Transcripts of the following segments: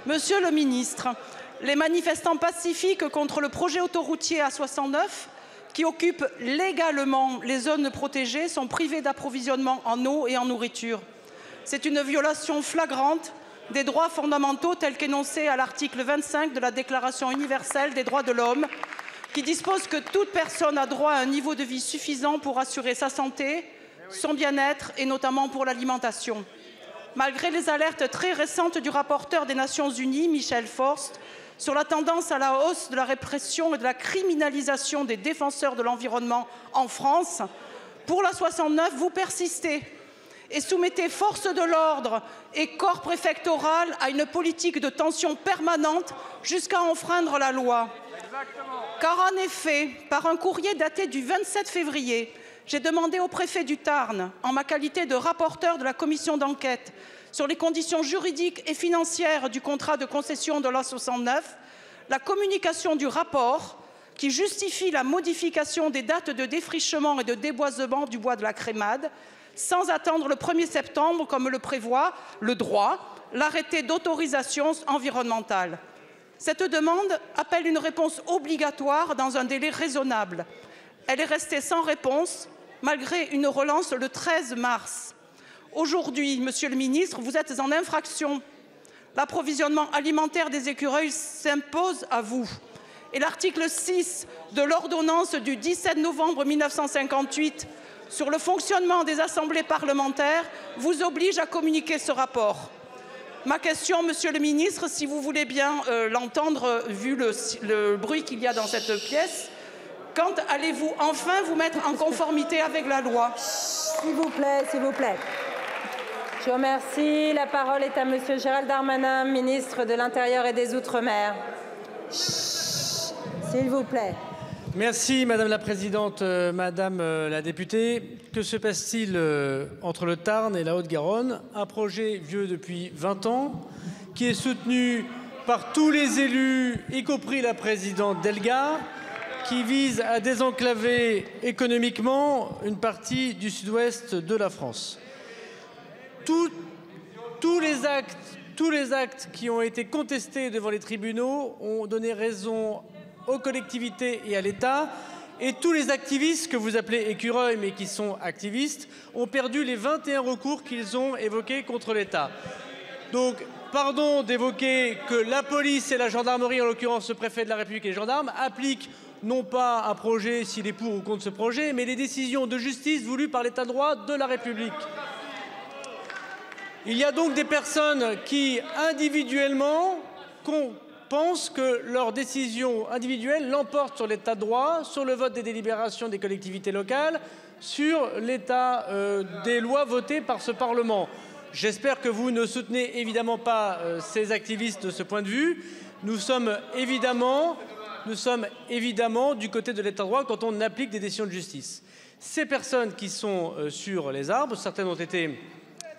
Monsieur le ministre, les manifestants pacifiques contre le projet autoroutier A69, qui occupe légalement les zones protégées, sont privés d'approvisionnement en eau et en nourriture. C'est une violation flagrante des droits fondamentaux tels qu'énoncés à l'article 25 de la Déclaration universelle des droits de l'homme, qui dispose que toute personne a droit à un niveau de vie suffisant pour assurer sa santé, son bien-être et notamment pour l'alimentation. Malgré les alertes très récentes du rapporteur des Nations Unies, Michel Forst, sur la tendance à la hausse de la répression et de la criminalisation des défenseurs de l'environnement en France, pour la 69, vous persistez et soumettez forces de l'ordre et corps préfectoral à une politique de tension permanente jusqu'à enfreindre la loi. Car en effet, par un courrier daté du 27 février, j'ai demandé au préfet du Tarn, en ma qualité de rapporteur de la commission d'enquête sur les conditions juridiques et financières du contrat de concession de l'A69, la communication du rapport qui justifie la modification des dates de défrichement et de déboisement du bois de la Crémade, sans attendre le 1er septembre, comme le prévoit le droit, l'arrêté d'autorisation environnementale. Cette demande appelle une réponse obligatoire dans un délai raisonnable. Elle est restée sans réponse, malgré une relance le 13 mars. Aujourd'hui, Monsieur le ministre, vous êtes en infraction. L'approvisionnement alimentaire des écureuils s'impose à vous. Et l'article 6 de l'ordonnance du 17 novembre 1958 sur le fonctionnement des assemblées parlementaires vous oblige à communiquer ce rapport. Ma question, Monsieur le ministre, si vous voulez bien l'entendre, vu le bruit qu'il y a dans cette pièce, quand allez-vous enfin vous mettre en conformité avec la loi? S'il vous plaît, s'il vous plaît. Je vous remercie. La parole est à Monsieur Gérald Darmanin, ministre de l'Intérieur et des Outre-mer. S'il vous plaît. Merci Madame la Présidente, Madame la députée. Que se passe-t-il entre le Tarn et la Haute-Garonne? Un projet vieux depuis 20 ans, qui est soutenu par tous les élus, y compris la présidente Delga, qui vise à désenclaver économiquement une partie du sud-ouest de la France. Tous les actes qui ont été contestés devant les tribunaux ont donné raison aux collectivités et à l'État, et tous les activistes que vous appelez écureuils, mais qui sont activistes, ont perdu les 21 recours qu'ils ont évoqués contre l'État. Donc, pardon d'évoquer que la police et la gendarmerie, en l'occurrence le préfet de la République et les gendarmes, appliquent non pas un projet s'il est pour ou contre ce projet, mais les décisions de justice voulues par l'État de droit de la République. Il y a donc des personnes qui, individuellement, pensent que leurs décisions individuelles l'emportent sur l'état de droit, sur le vote des délibérations des collectivités locales, sur l'état des lois votées par ce Parlement. J'espère que vous ne soutenez évidemment pas ces activistes de ce point de vue. Nous sommes évidemment du côté de l'état de droit quand on applique des décisions de justice. Ces personnes qui sont sur les arbres, certaines ont été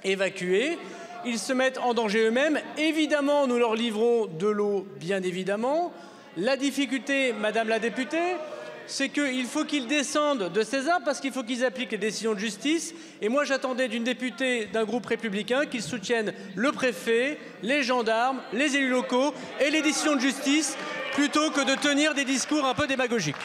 évacués, ils se mettent en danger eux-mêmes. Évidemment, nous leur livrons de l'eau, bien évidemment. La difficulté, Madame la députée, c'est qu'il faut qu'ils descendent de ces arbres parce qu'il faut qu'ils appliquent les décisions de justice. Et moi, j'attendais d'une députée d'un groupe républicain qu'ils soutiennent le préfet, les gendarmes, les élus locaux et les décisions de justice, plutôt que de tenir des discours un peu démagogiques.